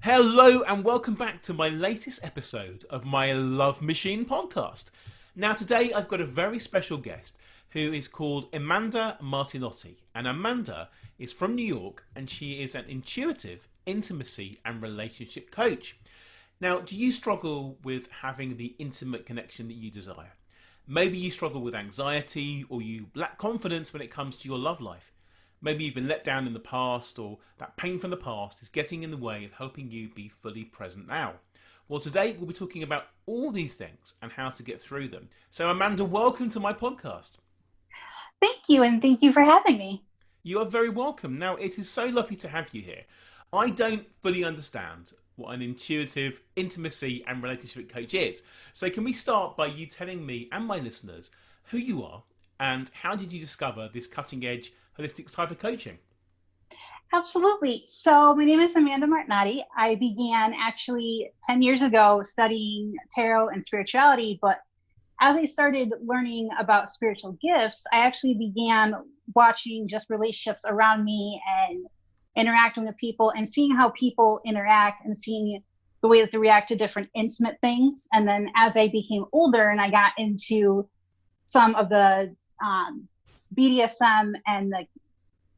Hello and welcome back to my latest episode of my Love Machine podcast. Now today I've got a very special guest who is called Amanda Martinotti, and Amanda is from New York and she is an intuitive intimacy and relationship coach. Now, do you struggle with having the intimate connection that you desire? Maybe you struggle with anxiety or you lack confidence when it comes to your love life. Maybe you've been let down in the past, or that pain from the past is getting in the way of helping you be fully present now. Well, today we'll be talking about all these things and how to get through them. So, Amanda, welcome to my podcast. Thank you, and thank you for having me. You are very welcome. Now, it is so lovely to have you here. I don't fully understand what an intuitive intimacy and relationship coach is. So, can we start by you telling me and my listeners who you are and how did you discover this cutting edge holistic type of coaching? Absolutely. So my name is Amanda Martinotti. I began actually 10 years ago studying tarot and spirituality, but as I started learning about spiritual gifts, I actually began watching just relationships around me and interacting with people and seeing how people interact and seeing the way that they react to different intimate things. And then as I became older and I got into some of the BDSM and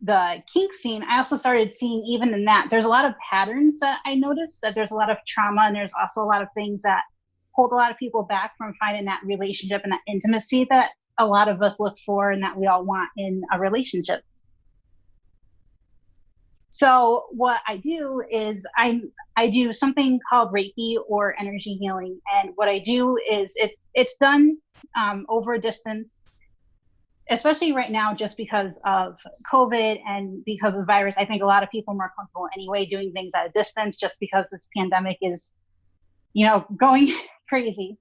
the kink scene, I also started seeing even in that, there's a lot of patterns that I noticed, that there's a lot of trauma and there's also a lot of things that hold a lot of people back from finding that relationship and that intimacy that a lot of us look for and that we all want in a relationship. So what I do is I do something called Reiki or energy healing. And what I do is it's done over a distance, especially right now, just because of COVID and because of the virus. I think a lot of people are more comfortable anyway doing things at a distance just because this pandemic is, going crazy.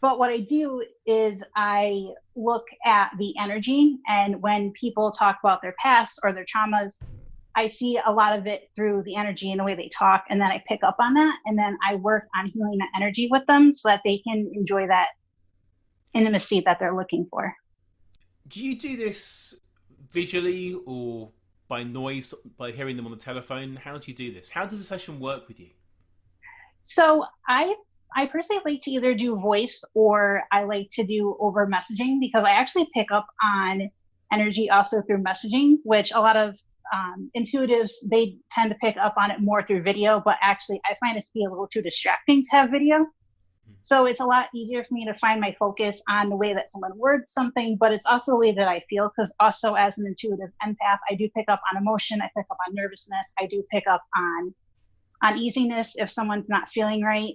But what I do is I look at the energy, and when people talk about their past or their traumas, I see a lot of it through the energy and the way they talk, and then I pick up on that, and then I work on healing that energy with them so that they can enjoy that intimacy that they're looking for. Do you do this visually or by noise, by hearing them on the telephone? How do you do this? How does a session work with you? So I personally like to either do voice or I like to do over messaging because I actually pick up on energy also through messaging, which a lot of intuitives, they tend to pick up on it more through video, but actually I find it to be a little too distracting to have video. So it's a lot easier for me to find my focus on the way that someone words something, but it's also the way that I feel, because also as an intuitive empath, I do pick up on emotion, I pick up on nervousness, I do pick up on uneasiness if someone's not feeling right.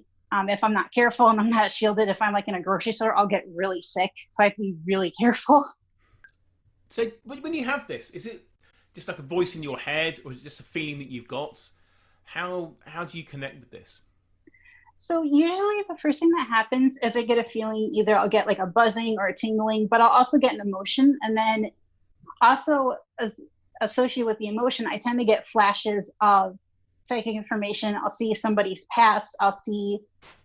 If I'm not careful and I'm not shielded, if I'm like in a grocery store, I'll get really sick. So I have to be really careful. So when you have this, is it just like a voice in your head, or is it just a feeling that you've got? How do you connect with this? So usually the first thing that happens is I get a feeling, either I'll get like a buzzing or a tingling, but I'll also get an emotion. And then also as associated with the emotion, I tend to get flashes of psychic information. I'll see somebody's past. I'll see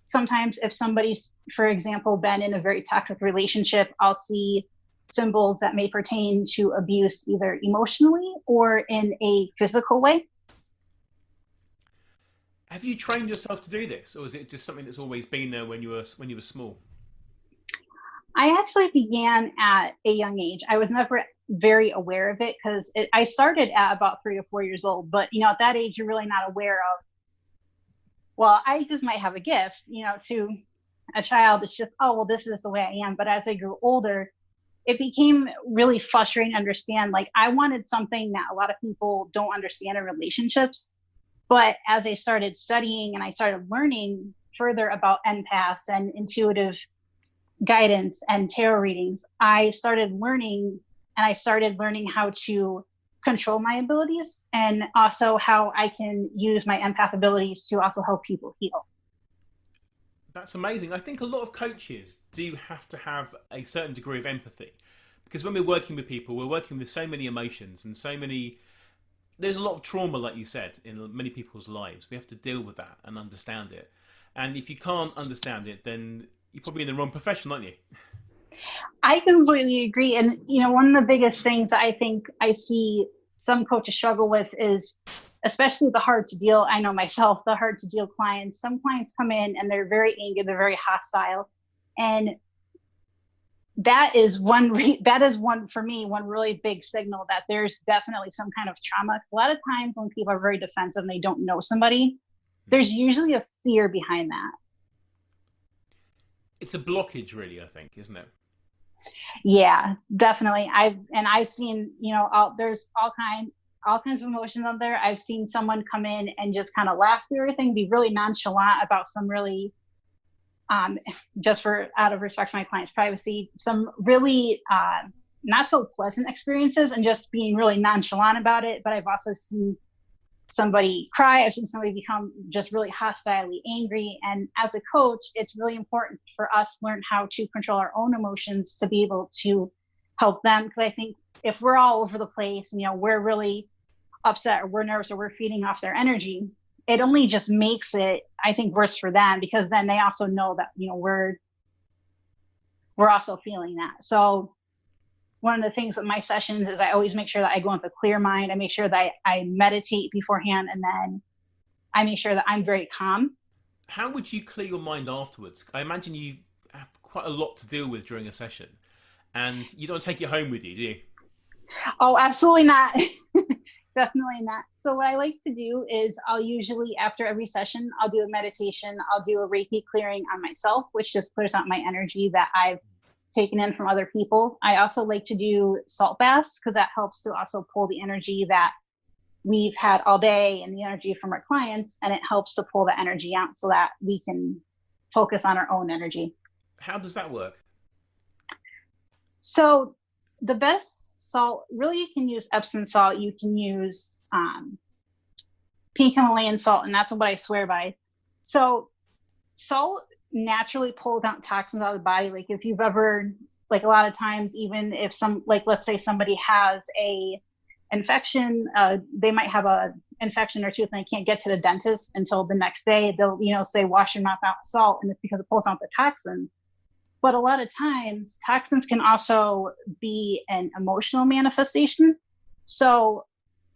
sometimes if somebody's, for example, been in a very toxic relationship, I'll see symbols that may pertain to abuse either emotionally or in a physical way. Have you trained yourself to do this, or is it just something that's always been there when you were small? I actually began at a young age. I was never very aware of it because I started at about 3 or 4 years old. But, at that age, you're really not aware of, well, I just might have a gift, to a child. It's just, oh, well, this is the way I am. But as I grew older, it became really frustrating to understand. Like, I wanted something that a lot of people don't understand in relationships. But as I started studying and I started learning further about empaths and intuitive guidance and tarot readings, I started learning how to control my abilities and also how I can use my empath abilities to also help people heal. That's amazing. I think a lot of coaches do have to have a certain degree of empathy, because when we're working with people, we're working with so many emotions and so many. There's a lot of trauma, like you said, in many people's lives. We have to deal with that and understand it. And if you can't understand it, then you're probably in the wrong profession, aren't you? I completely agree. And, one of the biggest things I think I see some coaches struggle with is especially the hard to deal, I know myself, the hard to deal clients, some clients come in and they're very angry, they're very hostile. And that is one for me, one really big signal that there's definitely some kind of trauma. A lot of times when people are very defensive and they don't know somebody, there's usually a fear behind that. It's a blockage, really, I think, isn't it? Yeah, definitely. I've seen, there's all kinds of emotions out there. I've seen someone come in and just kind of laugh through everything, be really nonchalant about some really, just for out of respect for my client's privacy, some really not so pleasant experiences, and just being really nonchalant about it. But I've also seen somebody cry. I've seen somebody become just really hostilely angry. And as a coach, it's really important for us to learn how to control our own emotions to be able to help them. Because I think if we're all over the place and, we're really upset or we're nervous or we're feeding off their energy, it only just makes it, I think, worse for them, because then they also know that, we're also feeling that. So one of the things with my sessions is I always make sure that I go with a clear mind. I make sure that I meditate beforehand, and then I make sure that I'm very calm. How would you clear your mind afterwards? I imagine you have quite a lot to deal with during a session, and you don't take it home with you, do you? Oh, absolutely not. Definitely not. So what I like to do is I'll usually, after every session, I'll do a meditation. I'll do a Reiki clearing on myself, which just clears out my energy that I've taken in from other people. I also like to do salt baths, because that helps to also pull the energy that we've had all day and the energy from our clients, and it helps to pull the energy out so that we can focus on our own energy. How does that work? So the best salt, really, you can use Epsom salt, you can use pink Himalayan salt, and that's what I swear by. So salt naturally pulls out toxins out of the body. Like if you've ever, like a lot of times, even if let's say somebody has a infection, they might have a infection or tooth and they can't get to the dentist until the next day, they'll, say wash your mouth out with salt, and it's because it pulls out the toxin. But a lot of times toxins can also be an emotional manifestation. So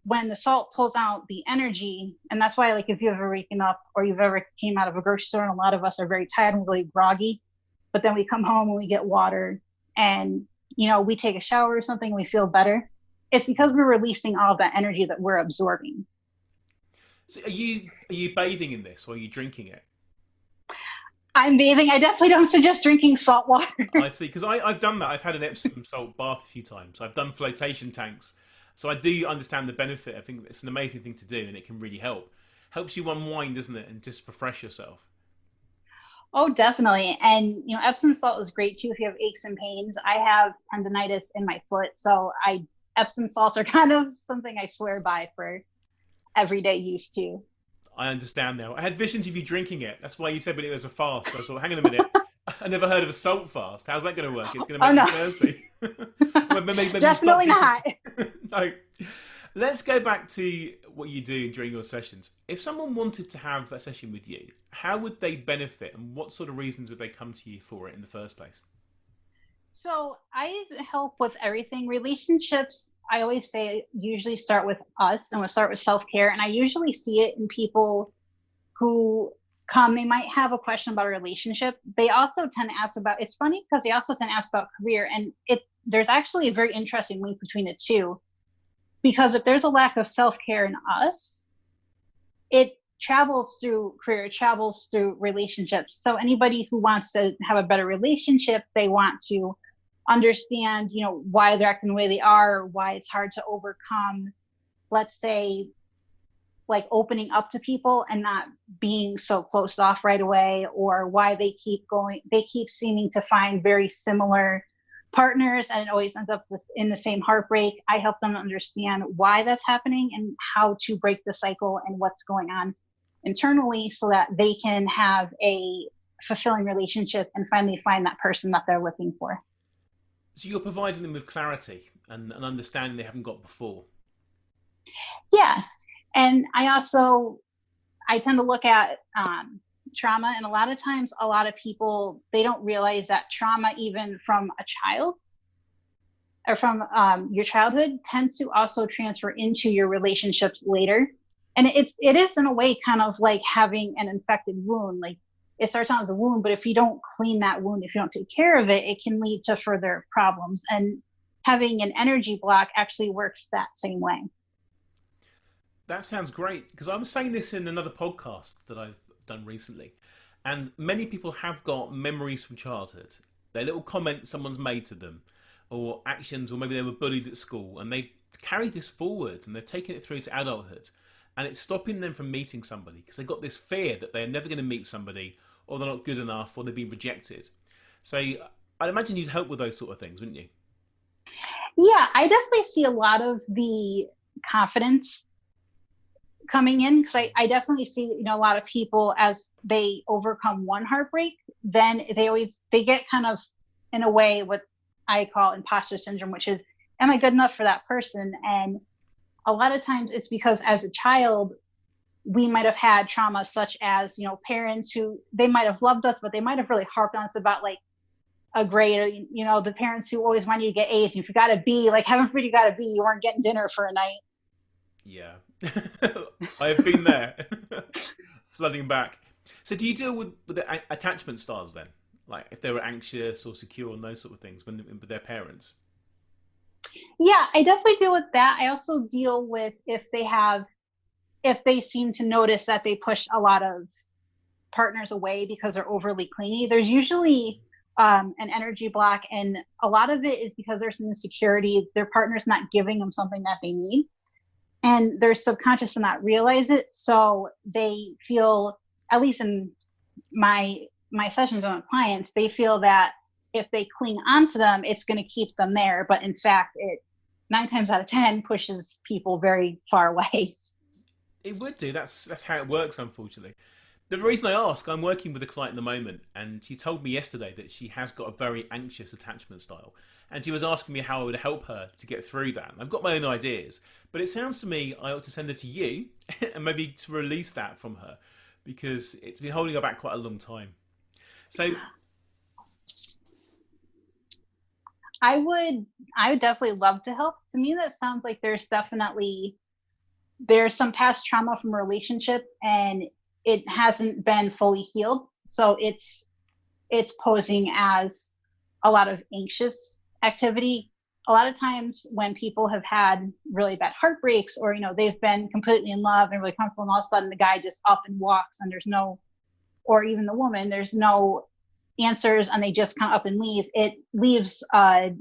when the salt pulls out the energy, and that's why, like, if you've ever waken up or you've ever came out of a grocery store, and a lot of us are very tired and really groggy, but then we come home and we get water and, we take a shower or something, we feel better. It's because we're releasing all of that energy that we're absorbing. So are you bathing in this, or are you drinking it? I'm bathing. I definitely don't suggest drinking salt water. I see, because I've done that. I've had an Epsom salt bath a few times. I've done flotation tanks. So I do understand the benefit. I think it's an amazing thing to do, and it can really help. Helps you unwind, doesn't it, and just refresh yourself. Oh, definitely. And, Epsom salt is great too if you have aches and pains. I have tendonitis in my foot, so Epsom salts are kind of something I swear by for everyday use too. I understand now. I had visions of you drinking it. That's why you said when it was a fast. I thought, hang on a minute. I never heard of a salt fast. How's that going to work? It's going to make me thirsty. maybe Definitely not. No. Let's go back to what you do during your sessions. If someone wanted to have a session with you, how would they benefit, and what sort of reasons would they come to you for it in the first place? So I help with everything. Relationships, I always say, usually start with us, and we'll start with self-care. And I usually see it in people who come, they might have a question about a relationship. They also tend to ask about, it's funny because they also tend to ask about career. And there's actually a very interesting link between the two, because if there's a lack of self-care in us, it travels through career, it travels through relationships. So anybody who wants to have a better relationship, they want to understand, why they're acting the way they are, why it's hard to overcome, let's say, like opening up to people and not being so closed off right away, or why they keep seeming to find very similar partners and it always ends up in the same heartbreak. I help them understand why that's happening and how to break the cycle and what's going on internally so that they can have a fulfilling relationship and finally find that person that they're looking for. So you're providing them with clarity and an understanding they haven't got before. Yeah. And I tend to look at trauma, and a lot of times, a lot of people, they don't realize that trauma, even from a child or from your childhood, tends to also transfer into your relationships later. And it is in a way kind of like having an infected wound. Like it starts out as a wound, but if you don't clean that wound, if you don't take care of it, it can lead to further problems. And having an energy block actually works that same way. That sounds great because I was saying this in another podcast that I've done recently, and many people have got memories from childhood. They're little comments someone's made to them, or actions, or maybe they were bullied at school, and they carried this forward and they've taken it through to adulthood, and it's stopping them from meeting somebody because they've got this fear that they're never going to meet somebody, or they're not good enough, or they've been rejected. So I'd imagine you'd help with those sort of things, wouldn't you? Yeah, I definitely see a lot of the confidence coming in because I definitely see, a lot of people as they overcome one heartbreak, then they get kind of in a way what I call imposter syndrome, which is, am I good enough for that person? And a lot of times it's because as a child, we might have had trauma such as, parents who they might have loved us, but they might have really harped on us about like a grade, the parents who always want you to get A's. And if you got a B, like heaven forbid you got a B, you weren't getting dinner for a night. Yeah, I have been there, flooding back. So, do you deal with the attachment styles then, like if they were anxious or secure and those sort of things when with their parents? Yeah, I definitely deal with that. I also deal with if they seem to notice that they push a lot of partners away because they're overly clingy. There's usually an energy block, and a lot of it is because there's some insecurity. Their partner's not giving them something that they need, and they're subconscious to not realize it. So they feel, at least in my sessions with clients, they feel that if they cling onto them, it's going to keep them there. But in fact, it 9 times out of 10 pushes people very far away. It would do. That's how it works, unfortunately. The reason I ask, I'm working with a client at the moment, and she told me yesterday that she has got a very anxious attachment style, and she was asking me how I would help her to get through that. And I've got my own ideas, but it sounds to me I ought to send her to you, and maybe to release that from her, because it's been holding her back quite a long time. So, I would definitely love to help. To me, that sounds like there's some past trauma from a relationship and it hasn't been fully healed. So it's posing as a lot of anxious activity. A lot of times when people have had really bad heartbreaks, or they've been completely in love and really comfortable, and all of a sudden the guy just up and walks, and there's no, or even the woman, there's no answers, and they just come up and leave. It leaves a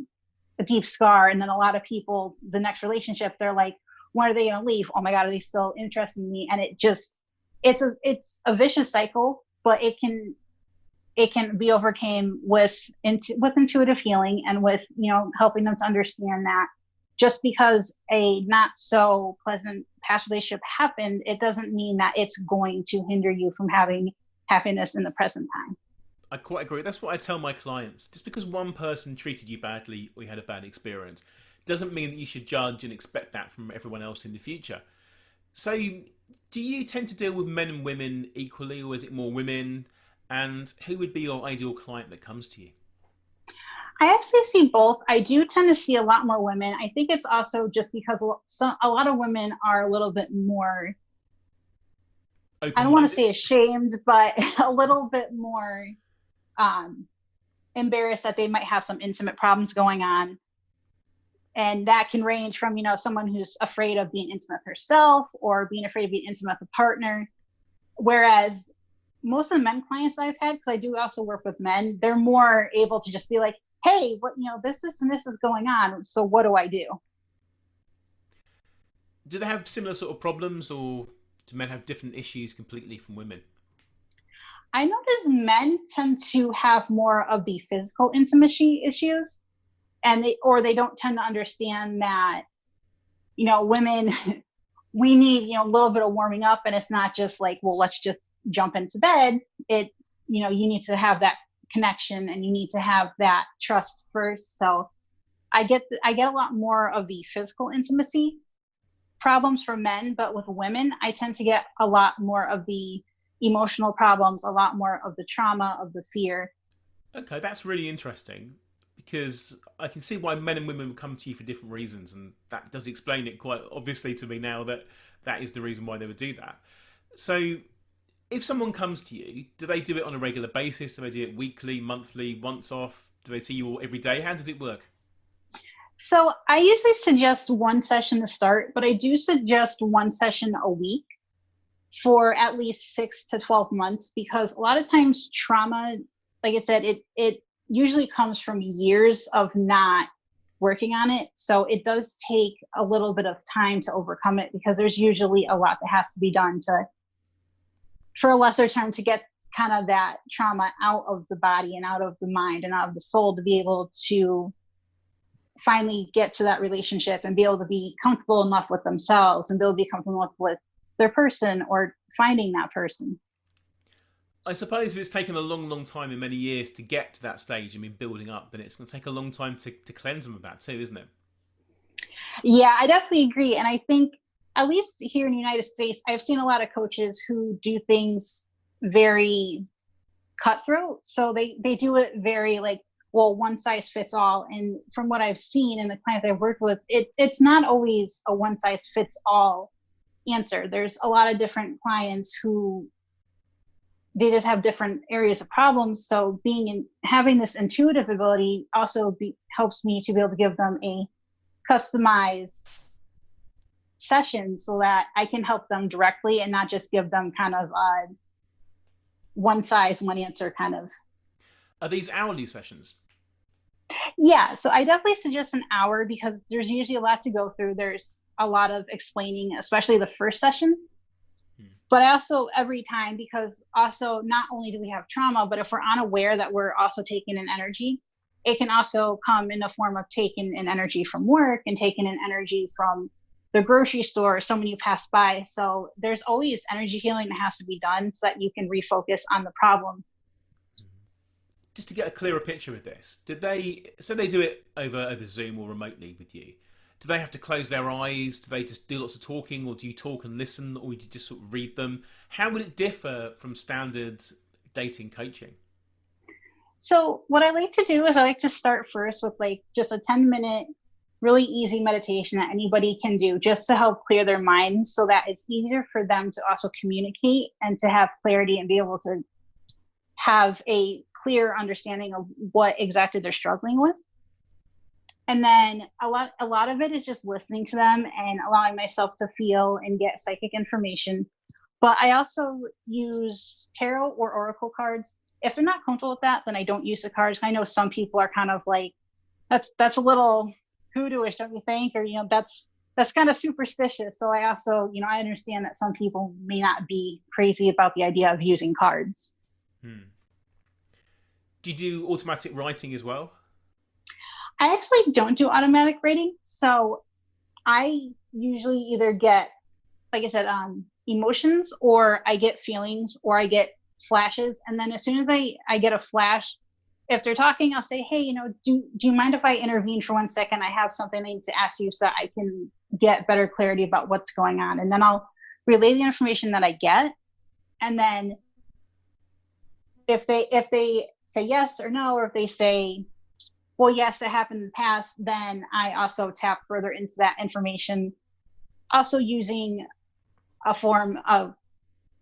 deep scar. And then a lot of people, the next relationship, they're like, when are they going to leave? Oh my God, are they still interested in me? And it's a vicious cycle, but it can be overcame with intuitive healing, and with helping them to understand that just because a not so pleasant past relationship happened, it doesn't mean that it's going to hinder you from having happiness in the present time. I quite agree. That's what I tell my clients. Just because one person treated you badly or you had a bad experience doesn't mean that you should judge and expect that from everyone else in the future. So, do you tend to deal with men and women equally, or is it more women? And who would be your ideal client that comes to you? I actually see both. I do tend to see a lot more women. I think it's also just because a lot of women are a little bit more, I don't want to Open-minded? say ashamed, but a little bit more um, embarrassed that they might have some intimate problems going on. And that can range from, someone who's afraid of being intimate with herself, or being afraid of being intimate with a partner. Whereas most of the men clients I've had, because I do also work with men, they're more able to just be like, hey, what, this and this is going on. So what do I do? Do they have similar sort of problems, or do men have different issues completely from women? I notice men tend to have more of the physical intimacy issues, and they don't tend to understand that, women, we need, a little bit of warming up, and it's not just like, well, let's just jump into bed. You need to have that connection, and you need to have that trust first. So I get a lot more of the physical intimacy problems for men, but with women, I tend to get a lot more of the emotional problems, a lot more of the trauma, of the fear. Okay, that's really interesting because I can see why men and women would come to you for different reasons, and that does explain it quite obviously to me now that that is the reason why they would do that. So, if someone comes to you, do they do it on a regular basis? Do they do it weekly, monthly, once off? Do they see you all every day? How does it work? So I usually suggest one session to start, but I do suggest one session a week for at least 6 to 12 months, because a lot of times trauma, like I said, it usually comes from years of not working on it. So it does take a little bit of time to overcome it, because there's usually a lot that has to be done to, for a lesser term, to get kind of that trauma out of the body and out of the mind and out of the soul, to be able to finally get to that relationship and be able to be comfortable enough with themselves and be able to be comfortable enough with their person or finding that person. I suppose if it's taken a long, long time and many years to get to that stage and been building up, then it's going to take a long time to cleanse them of that too, isn't it? Yeah, I definitely agree. And I think, at least here in the United States, I've seen a lot of coaches who do things very cutthroat. So they do it very like, well, one size fits all. And from what I've seen in the clients I've worked with, it's not always a one size fits all answer. There's a lot of different clients who they just have different areas of problems. So having this intuitive ability also helps me to be able to give them a customized session so that I can help them directly and not just give them kind of one size, one answer kind of. Are these hourly sessions? Yeah, so I definitely suggest an hour, because there's usually a lot to go through. There's a lot of explaining, especially the first session. But I also, every time, because also not only do we have trauma, but if we're unaware that we're also taking an energy, it can also come in the form of taking an energy from work and taking an energy from the grocery store, or someone you pass by. So there's always energy healing that has to be done so that you can refocus on the problem. Just to get a clearer picture of this, they do it over Zoom or remotely with you? Do they have to close their eyes? Do they just do lots of talking, or do you talk and listen, or do you just sort of read them? How would it differ from standard dating coaching? So what I like to do is I like to start first with like just a 10-minute, really easy meditation that anybody can do, just to help clear their mind, so that it's easier for them to also communicate and to have clarity and be able to have a clear understanding of what exactly they're struggling with. And then a lot of it is just listening to them and allowing myself to feel and get psychic information. But I also use tarot or oracle cards. If they're not comfortable with that, then I don't use the cards. I know some people are kind of like, that's a little hoodooish, don't you think? Or, that's kind of superstitious. So I also, I understand that some people may not be crazy about the idea of using cards. Do you do automatic writing as well? I actually don't do automatic writing. So I usually either get, like I said, emotions, or I get feelings, or I get flashes. And then as soon as I get a flash, if they're talking, I'll say, hey, do you mind if I intervene for 1 second? I have something I need to ask you so I can get better clarity about what's going on. And then I'll relay the information that I get. And then if they say yes or no, or if they say, well, yes, it happened in the past, then I also tap further into that information, also using a form of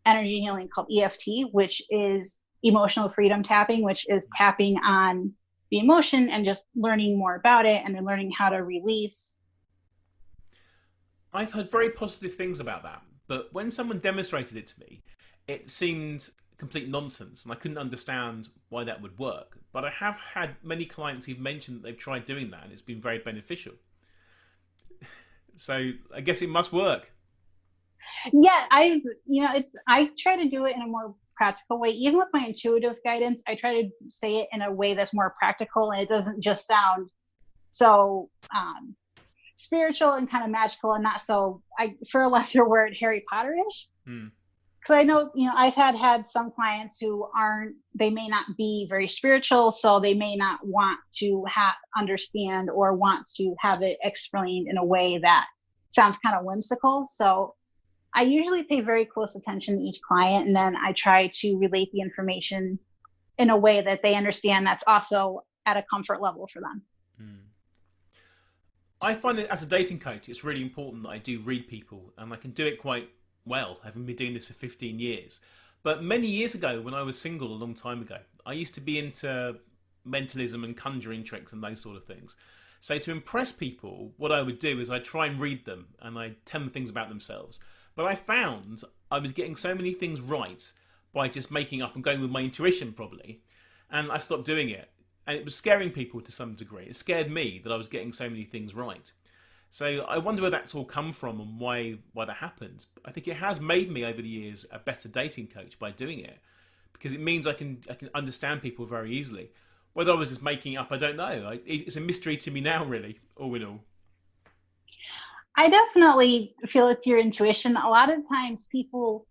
energy healing called EFT, which is emotional freedom tapping, which is tapping on the emotion and just learning more about it and then learning how to release. I've heard very positive things about that, but when someone demonstrated it to me, it seemed complete nonsense, and I couldn't understand why that would work. But I have had many clients who've mentioned that they've tried doing that and it's been very beneficial. So I guess it must work. Yeah, I try to do it in a more practical way. Even with my intuitive guidance, I try to say it in a way that's more practical, and it doesn't just sound so spiritual and kind of magical, and not so, for a lesser word, Harry Potter-ish. Because I know, I've had some clients who they may not be very spiritual, so they may not want to understand or want to have it explained in a way that sounds kind of whimsical. So I usually pay very close attention to each client, and then I try to relate the information in a way that they understand that's also at a comfort level for them. I find that as a dating coach, it's really important that I do read people, and I can do it quite well, having been doing this for 15 years. But many years ago, when I was single a long time ago, I used to be into mentalism and conjuring tricks and those sort of things. So to impress people, what I would do is I'd try and read them and I'd tell them things about themselves. But I found I was getting so many things right by just making up and going with my intuition probably. And I stopped doing it. And it was scaring people to some degree. It scared me that I was getting so many things right. So I wonder where that's all come from and why that happened. I think it has made me over the years a better dating coach by doing it. Because it means I can understand people very easily. Whether I was just making up, I don't know. It's a mystery to me now, really, all in all. I definitely feel it's your intuition. A lot of times people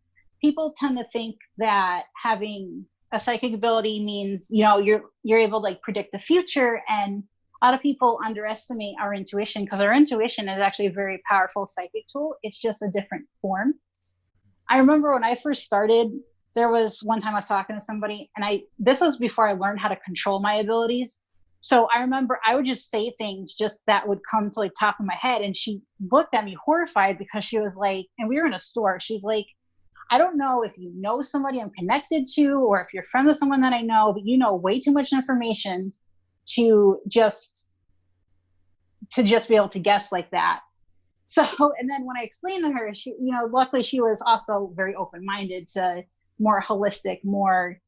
tend to think that having a psychic ability means, you're able to like predict the future. And a lot of people underestimate our intuition, because our intuition is actually a very powerful psychic tool. It's just a different form. I remember when I first started, there was one time I was talking to somebody, and this was before I learned how to control my abilities. So I remember I would just say things just that would come to like top of my head. And she looked at me horrified, because she was like, and we were in a store. She's like, I don't know if you know somebody I'm connected to, or if you're friends with someone that I know, but you know way too much information to just be able to guess like that. So, and then when I explained to her, she, luckily she was also very open-minded to more holistic, more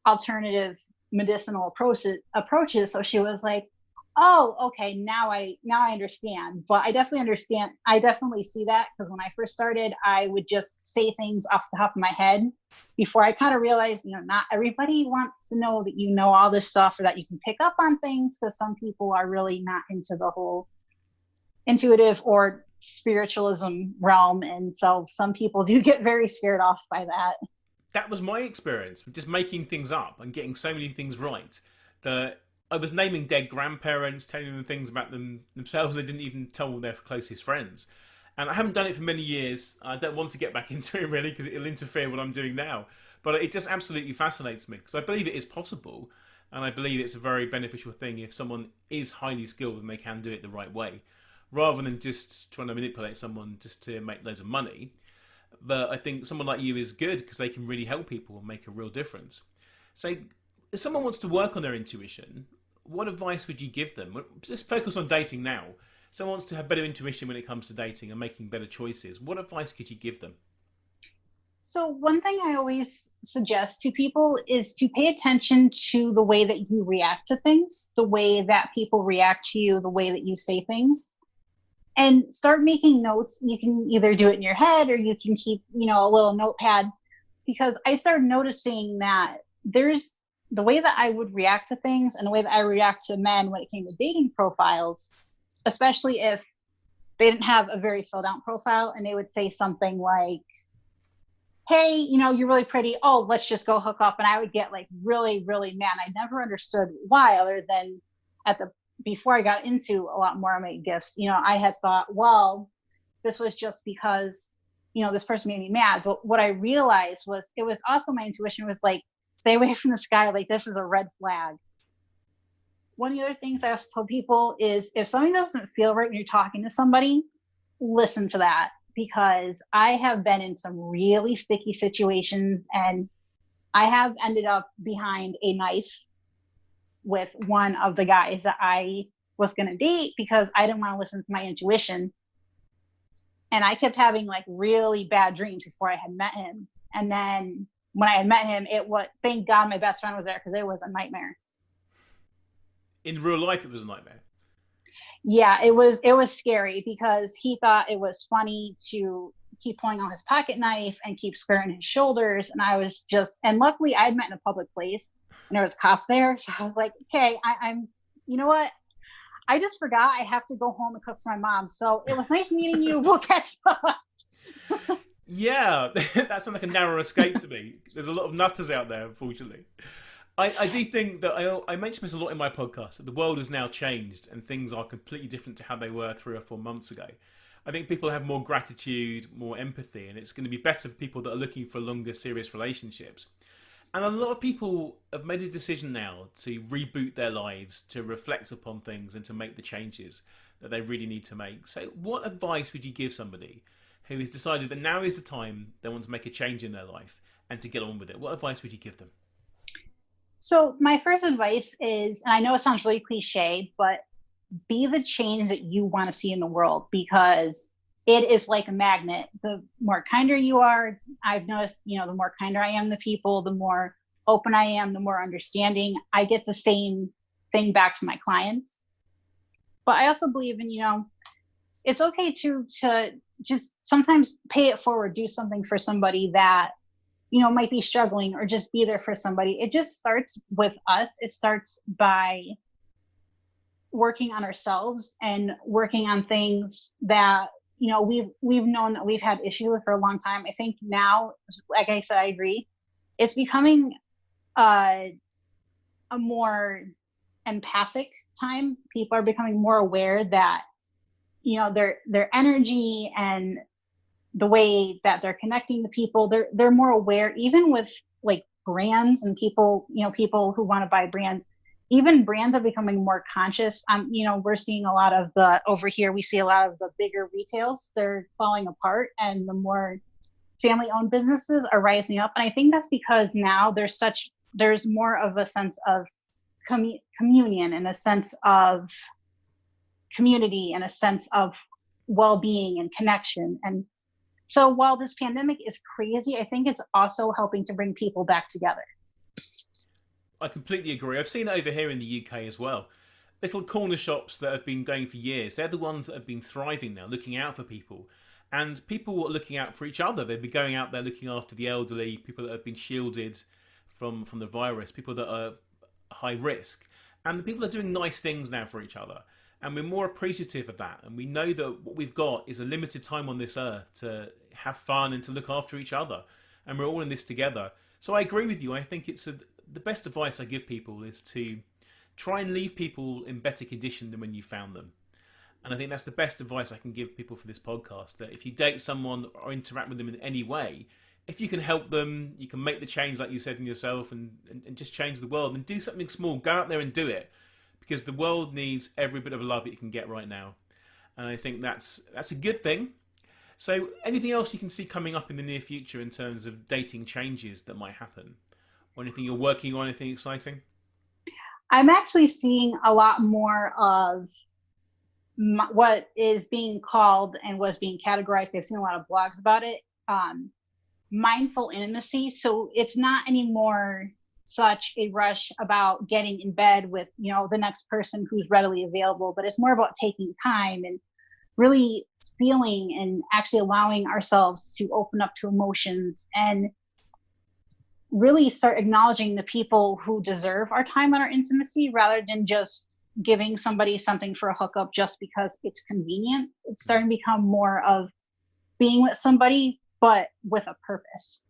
alternative medicinal approaches. So she was like, oh, okay, now I understand. But I definitely see that, because when I first started, I would just say things off the top of my head before I kind of realized, not everybody wants to know that you know all this stuff, or that you can pick up on things, because some people are really not into the whole intuitive or spiritualism realm. And so some people do get very scared off by that. That was my experience with just making things up and getting so many things right that I was naming dead grandparents, telling them things about themselves they didn't even tell their closest friends. And I haven't done it for many years. I don't want to get back into it really, because it'll interfere with what I'm doing now. But it just absolutely fascinates me, because I believe it is possible, and I believe it's a very beneficial thing if someone is highly skilled and they can do it the right way, rather than just trying to manipulate someone just to make loads of money. But I think someone like you is good, because they can really help people and make a real difference. So if someone wants to work on their intuition, what advice would you give them? Just focus on dating now. Someone wants to have better intuition when it comes to dating and making better choices. What advice could you give them? So one thing I always suggest to people is to pay attention to the way that you react to things, the way that people react to you, the way that you say things. And start making notes. You can either do it in your head, or you can keep, a little notepad, because I started noticing that there's the way that I would react to things and the way that I react to men when it came to dating profiles, especially if they didn't have a very filled out profile, and they would say something like, hey, you're really pretty. Oh, let's just go hook up. And I would get like really, really mad. I never understood why, other than before I got into a lot more of my gifts, I had thought, well, this was just because, this person made me mad. But what I realized was, it was also my intuition was like, stay away from this guy. Like, this is a red flag. One of the other things I also tell people is, if something doesn't feel right when you're talking to somebody, listen to that, because I have been in some really sticky situations, and I have ended up behind a knife with one of the guys that I was going to date, because I didn't want to listen to my intuition. And I kept having like really bad dreams before I had met him. And then when I had met him, thank God my best friend was there, because it was a nightmare. In real life, it was a nightmare. Yeah, it was scary, because he thought it was funny to keep pulling out his pocket knife and keep squaring his shoulders. And I was and luckily I had met in a public place and there was a cop there. So I was like, okay, I'm, you know what? I just forgot I have to go home and cook for my mom. So it was nice meeting you. We'll catch up. Yeah, that sounds like a narrow escape to me. There's a lot of nutters out there, unfortunately. I do think that I mentioned this a lot in my podcast, that the world has now changed and things are completely different to how they were 3 or 4 months ago. I think people have more gratitude, more empathy, and it's going to be better for people that are looking for longer, serious relationships. And a lot of people have made a decision now to reboot their lives, to reflect upon things, and to make the changes that they really need to make. So, what advice would you give somebody who has decided that now is the time they want to make a change in their life and to get on with it? What advice would you give them? So my first advice is, and I know it sounds really cliche, but be the change that you want to see in the world, because it is like a magnet. The more kinder you are, I've noticed, the more kinder I am to people, the more open I am, the more understanding. I get the same thing back to my clients. But I also believe in, it's okay to just sometimes pay it forward, do something for somebody that, might be struggling, or just be there for somebody. It just starts with us. It starts by working on ourselves and working on things that, we've known that we've had issue with for a long time. I think now, like I said, I agree. It's becoming a more empathic time. People are becoming more aware that, their energy and the way that they're connecting to people, they're more aware, even with like brands and people, people who want to buy brands. Even brands are becoming more conscious. We're seeing a lot of over here, we see a lot of the bigger retails, they're falling apart, and the more family owned businesses are rising up. And I think that's because now there's more of a sense of communion, and a sense of community, and a sense of well-being and connection. And so while this pandemic is crazy, I think it's also helping to bring people back together. I completely agree. I've seen it over here in the UK as well. Little corner shops that have been going for years, they're the ones that have been thriving now, looking out for people. And people are looking out for each other. They've been going out there looking after the elderly, people that have been shielded from the virus, people that are high risk. And the people are doing nice things now for each other. And we're more appreciative of that. And we know that what we've got is a limited time on this earth to have fun and to look after each other. And we're all in this together. So I agree with you. I think the best advice I give people is to try and leave people in better condition than when you found them. And I think that's the best advice I can give people for this podcast, that if you date someone or interact with them in any way, if you can help them, you can make the change like you said in yourself, and just change the world, and do something small. Go out there and do it, because the world needs every bit of love it can get right now. And I think that's a good thing. So anything else you can see coming up in the near future in terms of dating changes that might happen? Or anything you're working on, anything exciting? I'm actually seeing a lot more of what is being called and was being categorized. I've seen a lot of blogs about it. Mindful intimacy. So it's not anymore such a rush about getting in bed with, the next person who's readily available, but it's more about taking time and really feeling and actually allowing ourselves to open up to emotions, and really start acknowledging the people who deserve our time and our intimacy, rather than just giving somebody something for a hookup just because it's convenient. It's starting to become more of being with somebody, but with a purpose.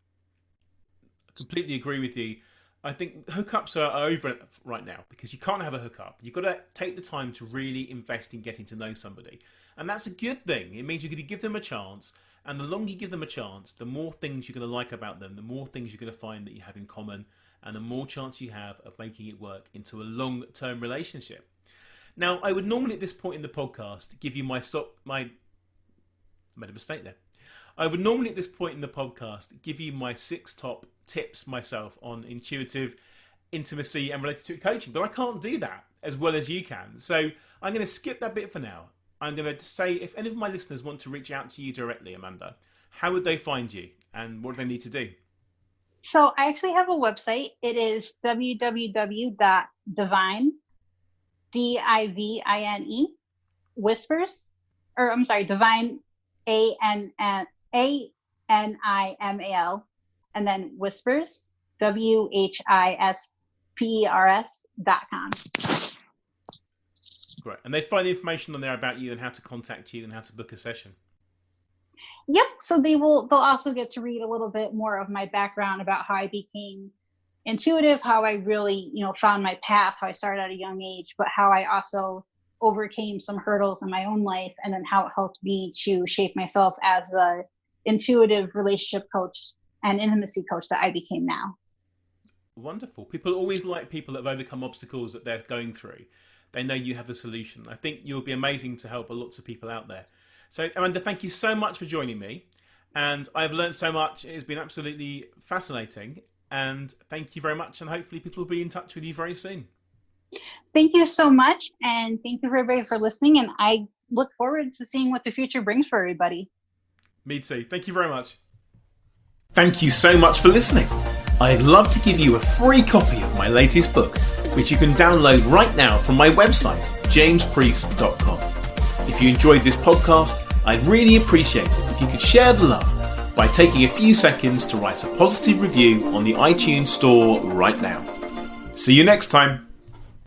I completely agree with you. I think hookups are over right now, because you can't have a hookup. You've got to take the time to really invest in getting to know somebody. And that's a good thing. It means you're going to give them a chance. And the longer you give them a chance, the more things you're going to like about them, the more things you're going to find that you have in common, and the more chance you have of making it work into a long-term relationship. Now, I would normally at this point in the podcast give you I made a mistake there. I would normally at this point in the podcast give you my 6 top tips myself on intuitive intimacy and relationship coaching, but I can't do that as well as you can. So I'm going to skip that bit for now. I'm going to say, if any of my listeners want to reach out to you directly, Amanda, how would they find you, and what do they need to do? So I actually have a website. It is www.divine, DIVINE, whispers, or I'm sorry, divine, ANIMAL, and then whispers, WHISPERS.com. Great. And they find the information on there about you and how to contact you and how to book a session. Yep. So they'll also get to read a little bit more of my background about how I became intuitive, how I really, found my path, how I started at a young age, but how I also overcame some hurdles in my own life, and then how it helped me to shape myself as a intuitive relationship coach and intimacy coach that I became now. Wonderful. People always like people that have overcome obstacles that they're going through. They know you have the solution. I think you'll be amazing to help lots of people out there. So, Amanda, thank you so much for joining me. And I've learned so much. It's been absolutely fascinating. And thank you very much. And hopefully people will be in touch with you very soon. Thank you so much. And thank you for everybody for listening. And I look forward to seeing what the future brings for everybody. Me too. Thank you very much. Thank you so much for listening. I'd love to give you a free copy of my latest book, which you can download right now from my website, jamespriest.com. If you enjoyed this podcast, I'd really appreciate it if you could share the love by taking a few seconds to write a positive review on the iTunes store right now. See you next time.